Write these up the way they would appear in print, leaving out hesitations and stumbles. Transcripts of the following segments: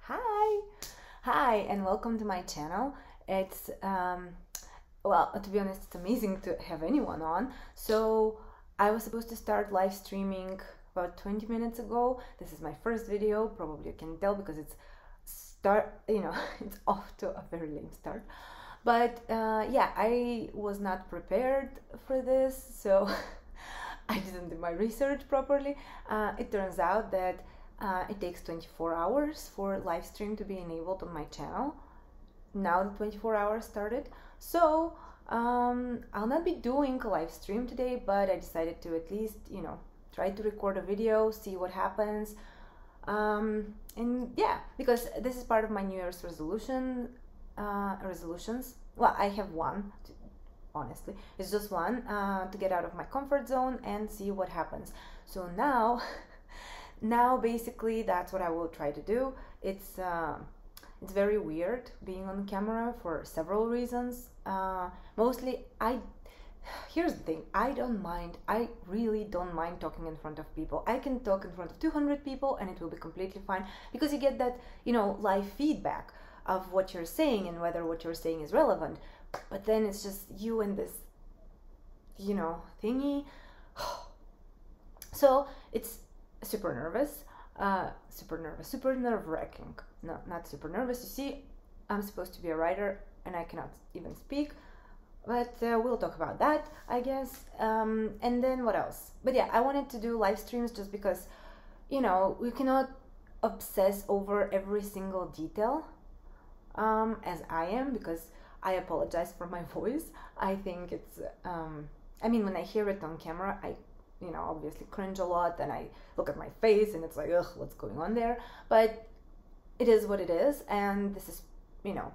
Hi, hi, and welcome to my channel. It's well, to be honest, it's amazing to have anyone on. So I was supposed to start live streaming about 20 minutes ago. This is my first video. Probably you can tell because it's it's off to a very lame start. But yeah, I was not prepared for this, so I didn't do my research properly. It turns out that it takes 24 hours for live stream to be enabled on my channel. Now the 24 hours started. So I'll not be doing a live stream today, but I decided to at least, try to record a video, see what happens. And yeah, because this is part of my New Year's resolutions. Well, I have one, honestly. It's just one, to get out of my comfort zone and see what happens. So now basically that's what I will try to do. It's very weird being on camera for several reasons. Mostly, here's the thing, I really don't mind talking in front of people. I can talk in front of 200 people and it will be completely fine, because you get that, live feedback of what you're saying and whether what you're saying is relevant. But then it's just you and this, thingy. So it's super nerve-wracking. No, not super nervous. You see, I'm supposed to be a writer and I cannot even speak, but we'll talk about that, I guess. And then what else? But yeah, I wanted to do live streams just because, we cannot obsess over every single detail, as I am, because I apologize for my voice. I think it's, when I hear it on camera, I obviously cringe a lot, and I look at my face and it's like, ugh, what's going on there? But it is what it is, and this is,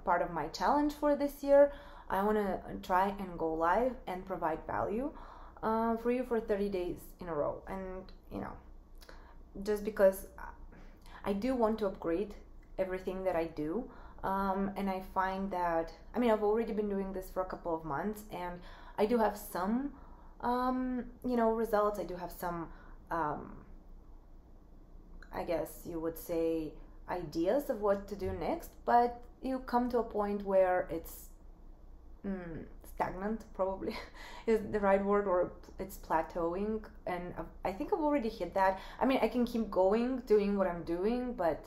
part of my challenge for this year. I want to try and go live and provide value for you for 30 days in a row. And, just because I do want to upgrade everything that I do. And I find that, I've already been doing this for a couple of months, and I do have some results. I do have some, I guess you would say, ideas of what to do next, but you come to a point where it's stagnant, probably is the right word, or it's plateauing, and I think I've already hit that. I can keep going, doing what I'm doing, but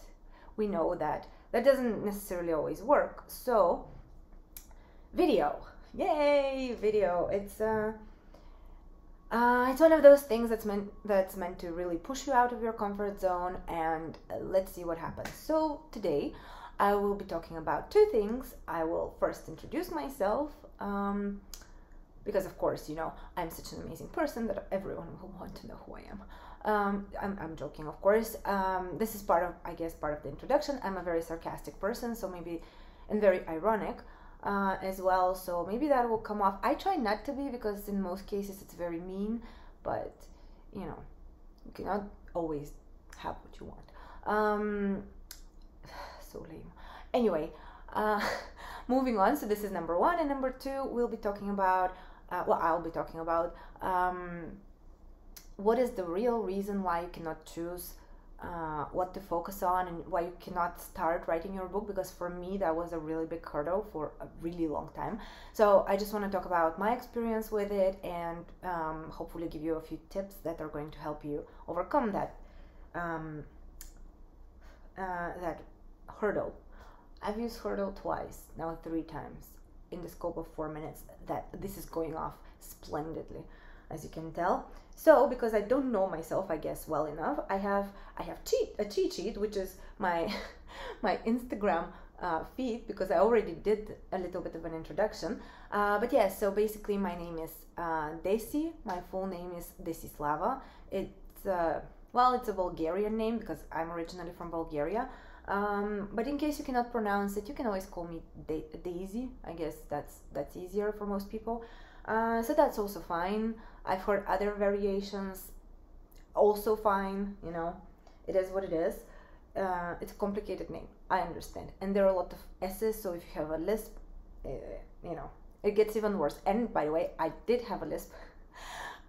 we know that doesn't necessarily always work. So video, yay, video. It's one of those things that's meant to really push you out of your comfort zone, and let's see what happens. So today I will be talking about two things. I will first introduce myself, because of course, I'm such an amazing person that everyone will want to know who I am. I'm joking, of course. This is part of the introduction. I'm a very sarcastic person, so maybe, and very ironic as well, so maybe that will come off. I try not to be, because in most cases it's very mean, but you cannot always have what you want. So lame. Anyway, moving on. So this is number one, and number two, we'll be talking about I'll be talking about what is the real reason why you cannot choose what to focus on, and why you cannot start writing your book, because for me that was a really big hurdle for a really long time. So I just want to talk about my experience with it, and hopefully give you a few tips that are going to help you overcome that that hurdle. I've used hurdle twice, now 3 times in the scope of 4 minutes. That this is going off splendidly, as you can tell. So, because I don't know myself, I guess, well enough, I have a cheat sheet, which is my my Instagram feed, because I already did a little bit of an introduction. But yeah, so basically my name is Desi. My full name is Desislava. It's it's a Bulgarian name, because I'm originally from Bulgaria. But in case you cannot pronounce it, you can always call me Daisy. I guess that's easier for most people. So that's also fine. I've heard other variations, also fine. It is what it is. It's a complicated name, I understand, and there are a lot of S's, so if you have a lisp, it gets even worse. And by the way, I did have a lisp.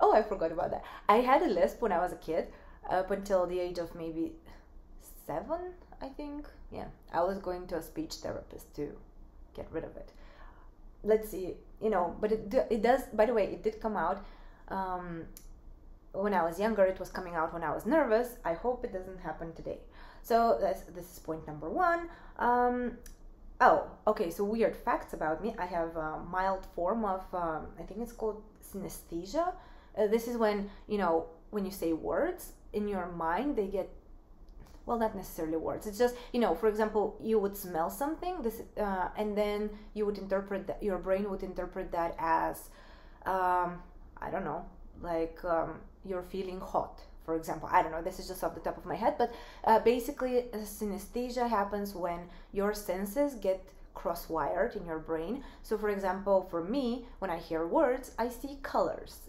Oh, I forgot about that. I had a lisp when I was a kid, up until the age of maybe 7, I think. Yeah, I was going to a speech therapist to get rid of it. Let's see, but it does, by the way, it did come out when I was younger. It was coming out when I was nervous. I hope it doesn't happen today. So this is point number one. Oh, okay, so weird facts about me. I have a mild form of, I think it's called synesthesia. This is when, when you say words in your mind, they get, well, not necessarily words. It's just, for example, you would smell something, and then you would interpret that, your brain would interpret that as, I don't know, like you're feeling hot, for example. I don't know, this is just off the top of my head, but basically synesthesia happens when your senses get cross-wired in your brain. So for example, for me, when I hear words, I see colors.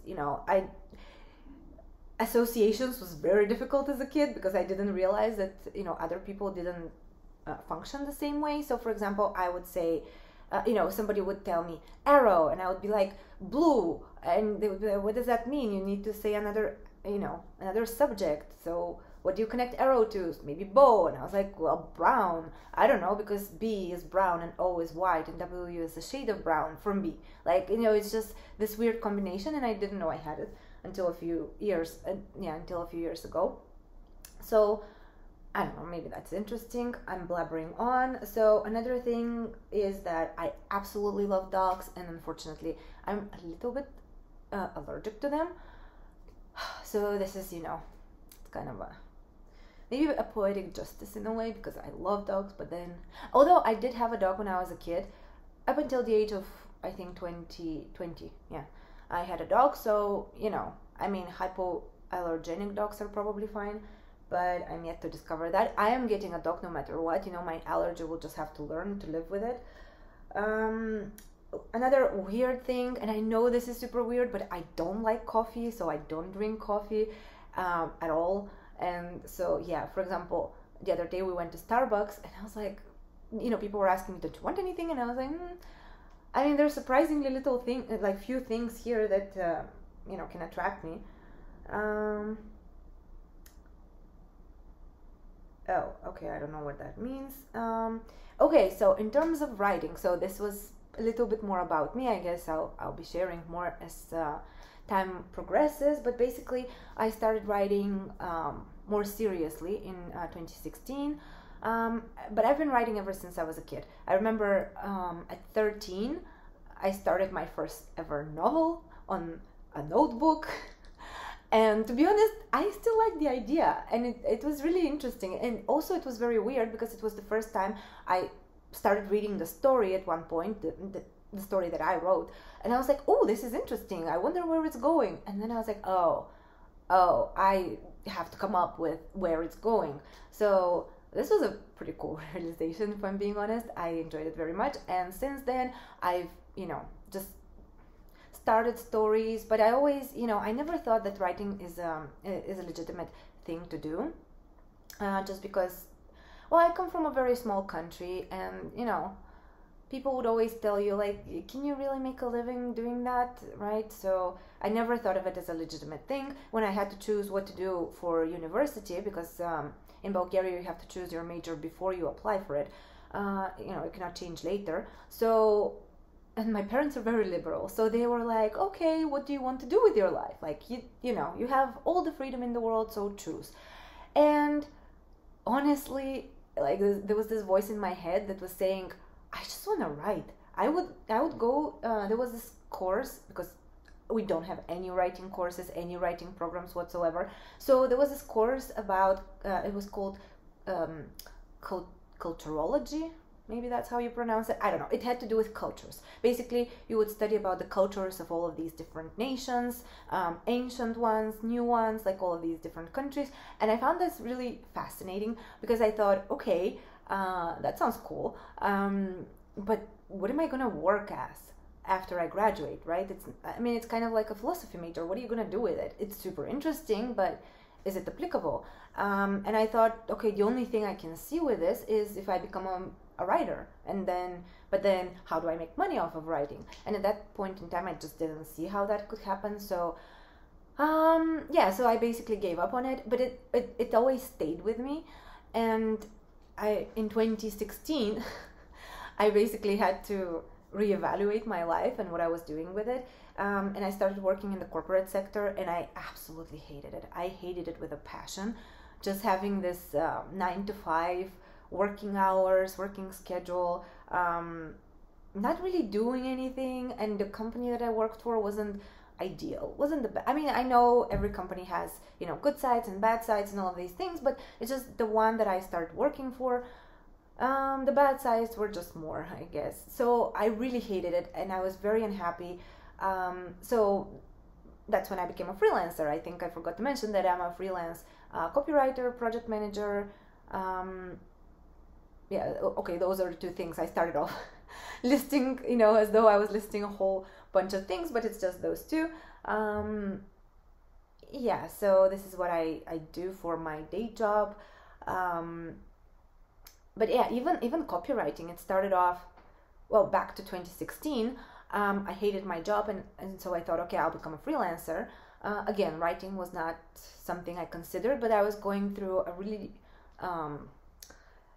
Associations was very difficult as a kid because I didn't realize that other people didn't function the same way. So for example, I would say somebody would tell me arrow, and I would be like blue, and they would be like, what does that mean? You need to say another subject. So what do you connect arrow to? Maybe bow. And I was like, well, brown. I don't know, because B is brown and O is white and W is a shade of brown from B. Like, it's just this weird combination, and I didn't know I had it until a few years ago. So I don't know, maybe that's interesting. I'm blabbering on. So another thing is that I absolutely love dogs, and unfortunately I'm a little bit allergic to them. So this is, it's kind of maybe a poetic justice in a way, because I love dogs, but then, although I did have a dog when I was a kid, up until the age of, I think, 20, yeah, I had a dog. So, hypoallergenic dogs are probably fine, but I'm yet to discover that. I am getting a dog no matter what. My allergy will just have to learn to live with it. Another weird thing, and I know this is super weird, but I don't like coffee, so I don't drink coffee at all. And so, yeah, for example, the other day we went to Starbucks, and I was like, people were asking me, don't you want anything? And I was like, there's surprisingly few things here that, can attract me. Oh, okay, I don't know what that means. Okay, so in terms of writing, so this was a little bit more about me. I guess I'll be sharing more as time progresses, but basically I started writing more seriously in 2016, but I've been writing ever since I was a kid. I remember at 13 I started my first ever novel on a notebook, and to be honest, I still like the idea, and it was really interesting. And also it was very weird because it was the first time I started reading the story at one point, the story that I wrote, and I was like, oh, this is interesting, I wonder where it's going. And then I was like, oh, I have to come up with where it's going. So this was a pretty cool realization, if I'm being honest. I enjoyed it very much, and since then I've just started stories, but I always, I never thought that writing is a legitimate thing to do, just because, well, I come from a very small country, and people would always tell you, like, can you really make a living doing that, right? So I never thought of it as a legitimate thing. When I had to choose what to do for university, because in Bulgaria you have to choose your major before you apply for it, you cannot change later. So, and my parents are very liberal, so they were like, okay, what do you want to do with your life? Like, you have all the freedom in the world, so choose. And honestly, like, there was this voice in my head that was saying, I just want to write. I would go, there was this course, because we don't have any writing courses, any writing programs whatsoever. So there was this course about, it was called culturology. Maybe that's how you pronounce it. I don't know. It had to do with cultures. Basically, you would study about the cultures of all of these different nations, ancient ones, new ones, like all of these different countries. And I found this really fascinating because I thought, okay, that sounds cool. But what am I going to work as after I graduate, right? It's kind of like a philosophy major. What are you going to do with it? It's super interesting, but is it applicable? And I thought, okay, the only thing I can see with this is if I become a writer, but then how do I make money off of writing? And at that point in time, I just didn't see how that could happen. So so I basically gave up on it, but it always stayed with me. And in 2016, I basically had to reevaluate my life and what I was doing with it. And I started working in the corporate sector, and I absolutely hated it. I hated it with a passion. Just having this 9 to 5 working hours, working schedule, not really doing anything. And the company that I worked for wasn't ideal, wasn't the best. I mean, I know every company has, you know, good sides and bad sides and all of these things, but it's just the one that I started working for, the bad sides were just more, I guess. So I really hated it, and I was very unhappy. So that's when I became a freelancer. I think I forgot to mention that I'm a freelance copywriter, project manager. Yeah, okay, those are the two things. I started off listing, you know, as though I was listing a whole bunch of things, but it's just those two. Yeah, so this is what I do for my day job. But yeah, even copywriting, it started off, well, back to 2016. I hated my job, and so I thought, okay, I'll become a freelancer. Again, writing was not something I considered, but I was going through a really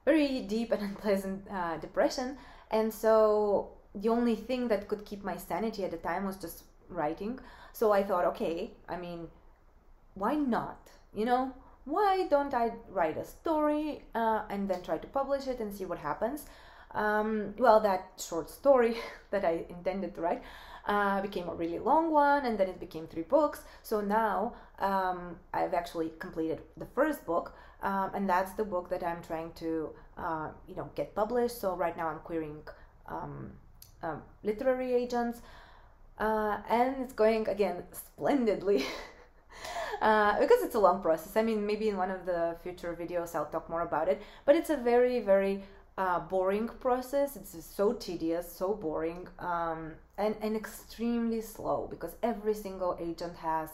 very deep and unpleasant depression. And so the only thing that could keep my sanity at the time was just writing. So I thought, okay, I mean, why not? You know, why don't I write a story and then try to publish it and see what happens? Well, that short story that I intended to write became a really long one, and then it became 3 books. So now I've actually completed the first book, and that's the book that I'm trying to you know, get published. So right now I'm querying literary agents, and it's going, again, splendidly. Because it's a long process. I mean, maybe in one of the future videos I'll talk more about it, but it's a very, very boring process. It's so tedious, so boring, and extremely slow, because every single agent has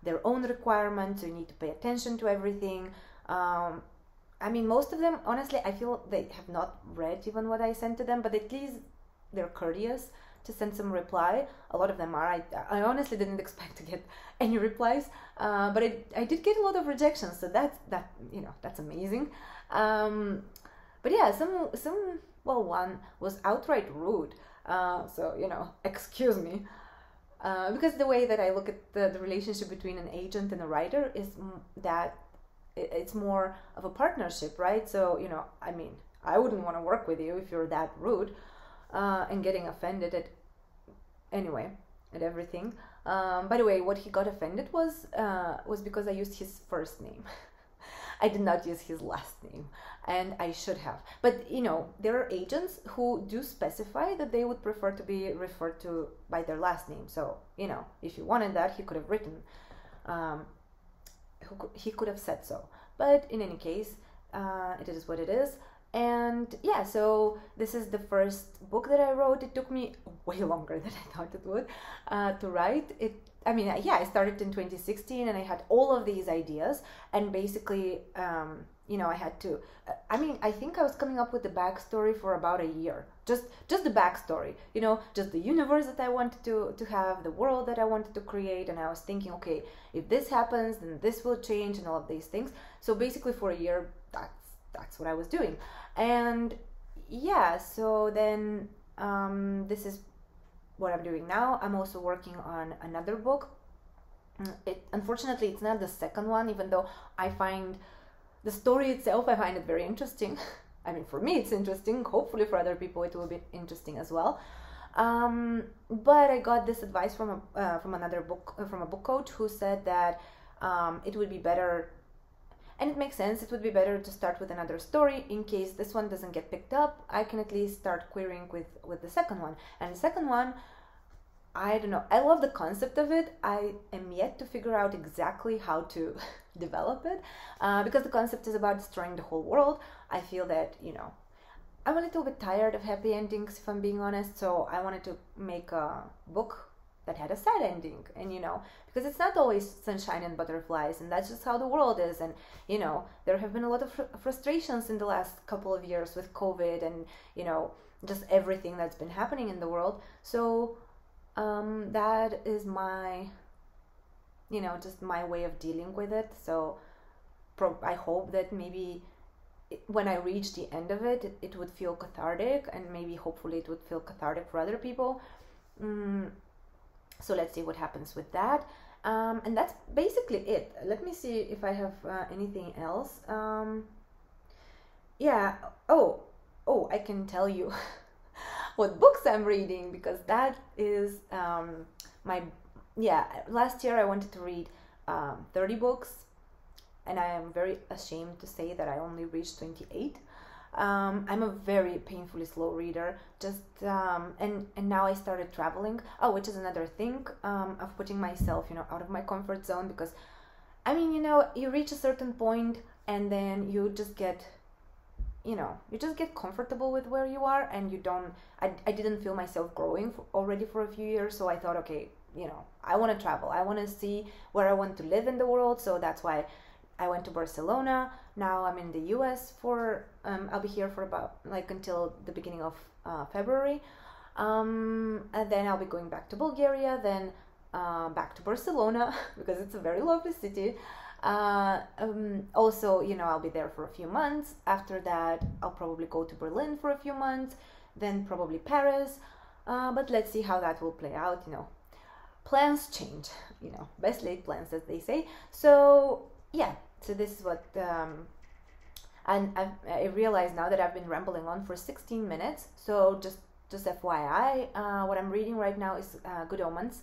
their own requirements. You need to pay attention to everything. I mean, most of them, honestly, I feel they have not read even what I sent to them, but at least they're courteous to send some reply. A lot of them are. I honestly didn't expect to get any replies, but I did get a lot of rejections, so that you know, that's amazing. But yeah, some well, one was outright rude, so, you know, excuse me, because the way that I look at the relationship between an agent and a writer is that it's more of a partnership, right? So, you know, I mean, I wouldn't want to work with you if you're that rude and getting offended at everything. By the way, what he got offended was because I used his first name. I did not use his last name, and I should have. But, you know, there are agents who do specify that they would prefer to be referred to by their last name. So, you know, if he wanted that, he could have written, he could have said so. But in any case, it is what it is. And yeah, so this is the first book that I wrote. It took me way longer than I thought it would to write it. I mean, yeah, I started in 2016, and I had all of these ideas, and basically, you know, I had to, I mean, I think I was coming up with the backstory for about a year, just the backstory, you know, just the universe that I wanted to have, the world that I wanted to create, and I was thinking, okay, if this happens, then this will change, and all of these things. So basically for a year, that's what I was doing. And yeah, so then this is what I'm doing now. I'm also working on another book. Unfortunately, it's not the second one, even though I find the story itself, I find it very interesting. I mean, for me, it's interesting. Hopefully for other people, it will be interesting as well. But I got this advice from another book, from a book coach, who said that it would be better, and it makes sense, it would be better to start with another story in case this one doesn't get picked up. I can at least start querying with the second one. And the second one, I don't know, I love the concept of it. I am yet to figure out exactly how to develop it, because the concept is about destroying the whole world. I feel that, you know, I'm a little bit tired of happy endings, if I'm being honest, so I wanted to make a book that had a sad ending. And, you know, because it's not always sunshine and butterflies, and that's just how the world is. And, you know, there have been a lot of frustrations in the last couple of years with COVID and, you know, just everything that's been happening in the world. So that is my, you know, just my way of dealing with it. So I hope that maybe when I reach the end of it, it would feel cathartic, and maybe hopefully it would feel cathartic for other people. So let's see what happens with that. And that's basically it. Let me see if I have anything else. Yeah. I can tell you what books I'm reading, because that is last year I wanted to read 30 books, and I am very ashamed to say that I only reached 28. I'm a very painfully slow reader, and now I started traveling, which is another thing of putting myself, out of my comfort zone, because you reach a certain point and then you just get comfortable with where you are, and I didn't feel myself growing already for a few years. So I thought, okay, I want to travel, I want to see where I want to live in the world. So that's why I went to Barcelona. Now I'm in the US I'll be here for about until the beginning of February. And then I'll be going back to Bulgaria, then back to Barcelona because it's a very lovely city. Also, I'll be there for a few months. After that, I'll probably go to Berlin for a few months, then probably Paris. But let's see how that will play out. Plans change, best laid plans, as they say. So yeah, so this is what, and I realize now that I've been rambling on for 16 minutes. So just FYI, what I'm reading right now is Good Omens.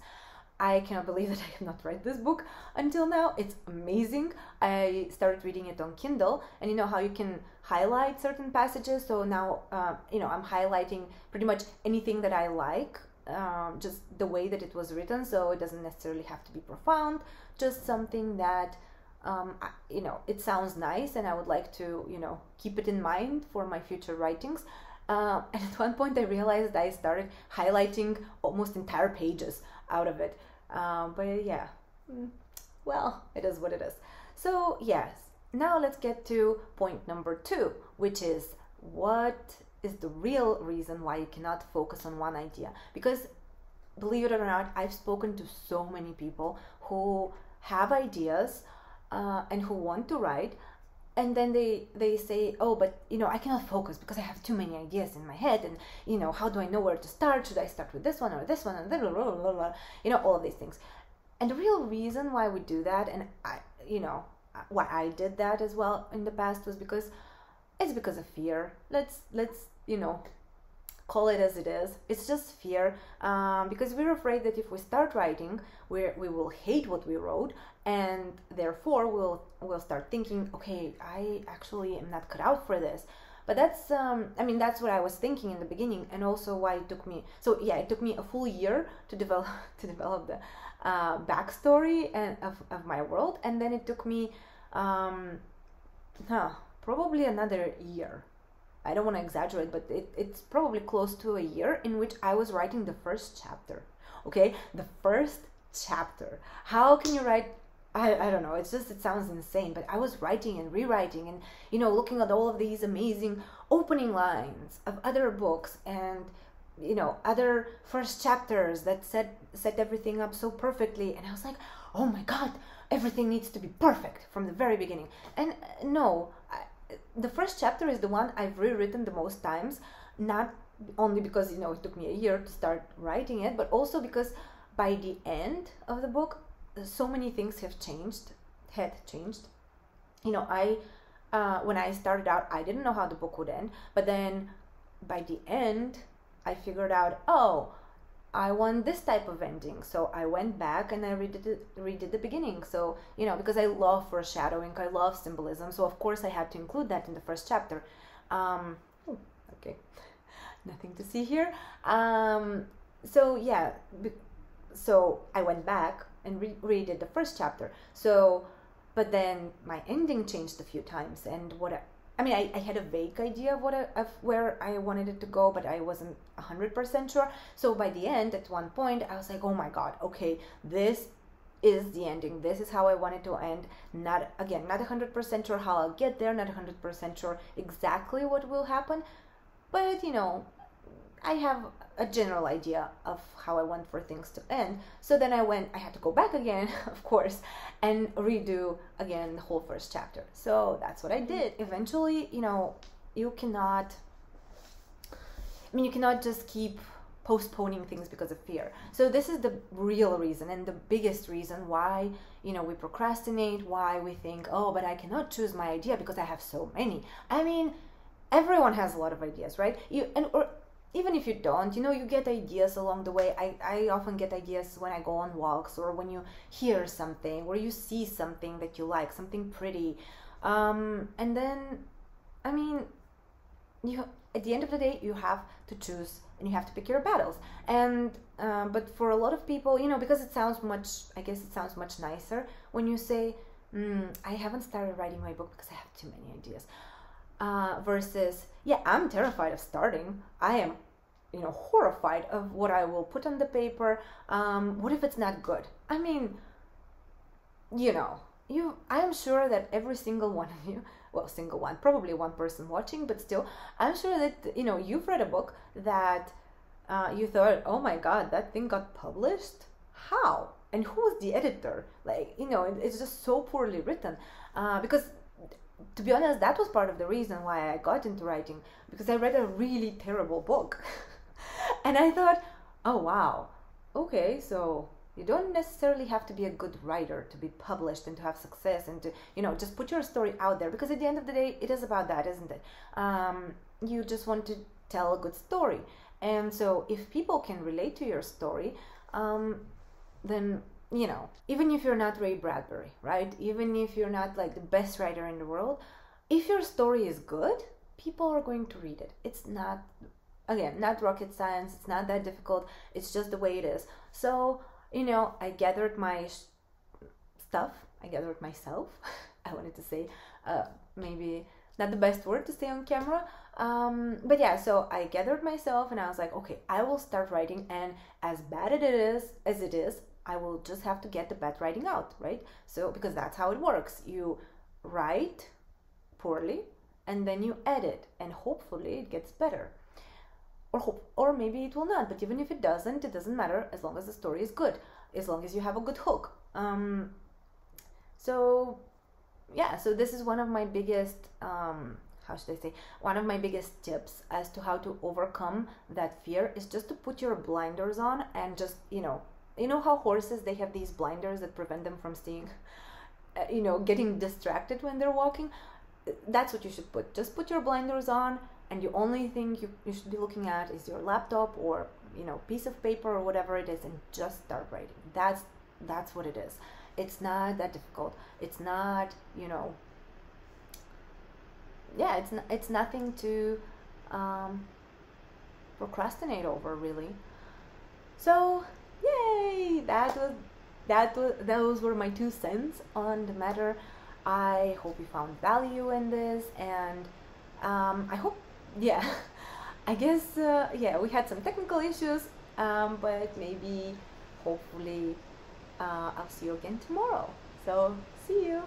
I cannot believe that I have not read this book until now. It's amazing. I started reading it on Kindle, and you know how you can highlight certain passages. So now, I'm highlighting pretty much anything that I like, just the way that it was written. So it doesn't necessarily have to be profound, just something that, it sounds nice, and I would like to, keep it in mind for my future writings. And at one point I realized I started highlighting almost entire pages out of it. But yeah, well, it is what it is. So yes, now let's get to point number 2, which is what is the real reason why you cannot focus on one idea. Because believe it or not, I've spoken to so many people who have ideas and who want to write, and then they say, oh, but I cannot focus because I have too many ideas in my head, and how do I know where to start? Should I start with this one or this one, and blah, blah, blah, blah, all of these things. And the real reason why we do that, and why I did that as well in the past, was because it's because of fear. Let's call it as it is. It's just fear, because we're afraid that if we start writing, we will hate what we wrote, and therefore we'll start thinking, okay, I actually am not cut out for this. But that's that's what I was thinking in the beginning, and also why it took me. So yeah, it took me a full year to develop the backstory of my world, and then it took me probably another year. I don't want to exaggerate, but it's probably close to a year in which I was writing the first chapter. Okay, the first chapter. How can you write? I don't know. It sounds insane, but I was writing and rewriting and looking at all of these amazing opening lines of other books and other first chapters that set everything up so perfectly, and I was like, oh my god, everything needs to be perfect from the very beginning. And no, the first chapter is the one I've rewritten the most times, not only because it took me a year to start writing it, but also because by the end of the book, so many things had changed. When I started out, I didn't know how the book would end, but then by the end, I figured out, oh, I want this type of ending. So I went back and I redid the beginning. So, because I love foreshadowing, I love symbolism. So of course I had to include that in the first chapter. Okay, nothing to see here. So yeah, so I went back and redid the first chapter. So, but then my ending changed a few times, and I had a vague idea of where I wanted it to go, but I wasn't 100% sure. So by the end, at one point, I was like, oh my god, okay, this is the ending. This is how I want it to end. Not 100% sure how I'll get there, not 100% sure exactly what will happen, but I have a general idea of how I want for things to end. So then I had to go back again, of course, and redo again the whole first chapter. So that's what I did. Eventually, you cannot just keep postponing things because of fear. So this is the real reason and the biggest reason why, we procrastinate, why we think, oh, but I cannot choose my idea because I have so many. I mean, everyone has a lot of ideas, right? Or even if you don't, you get ideas along the way. I often get ideas when I go on walks, or when you hear something, or you see something that you like, something pretty. And then, I mean, at the end of the day, you have to choose and you have to pick your battles. And but for a lot of people, because it sounds much nicer when you say, I haven't started writing my book because I have too many ideas, versus, yeah, I'm terrified of starting. I am horrified of what I will put on the paper. What if it's not good? I mean, I am sure that every single one of you, well, single one, probably one person watching, but still, I'm sure that, you've read a book that you thought, oh my God, that thing got published? How? And who was the editor? Like, it's just so poorly written. Because, to be honest, that was part of the reason why I got into writing, because I read a really terrible book. And I thought, oh, wow, okay, so you don't necessarily have to be a good writer to be published and to have success and to, just put your story out there, because at the end of the day, it is about that, isn't it? You just want to tell a good story. And so if people can relate to your story, then, even if you're not Ray Bradbury, right? Even if you're not like the best writer in the world, if your story is good, people are going to read it. It's not, again, not rocket science. It's not that difficult. It's just the way it is. So, I gathered my stuff. I gathered myself. I wanted to say, maybe not the best word to say on camera. But yeah, so I gathered myself and I was like, okay, I will start writing. And as bad as it is, I will just have to get the bad writing out, right? So, because that's how it works. You write poorly and then you edit, and hopefully it gets better. Or maybe it will not, but even if it doesn't matter, as long as the story is good, as long as you have a good hook. So yeah, so this is one of my biggest, one of my biggest tips as to how to overcome that fear is just to put your blinders on and just, how horses, they have these blinders that prevent them from seeing, getting distracted when they're walking. That's what you should put. Just put your blinders on, and the only thing you should be looking at is your laptop or, piece of paper or whatever it is, and just start writing. That's what it is. It's not that difficult. It's not, it's nothing to procrastinate over, really. So, yay! Those were my 2 cents on the matter. I hope you found value in this, and I hope, I guess, we had some technical issues, but maybe, hopefully, I'll see you again tomorrow. So, see you!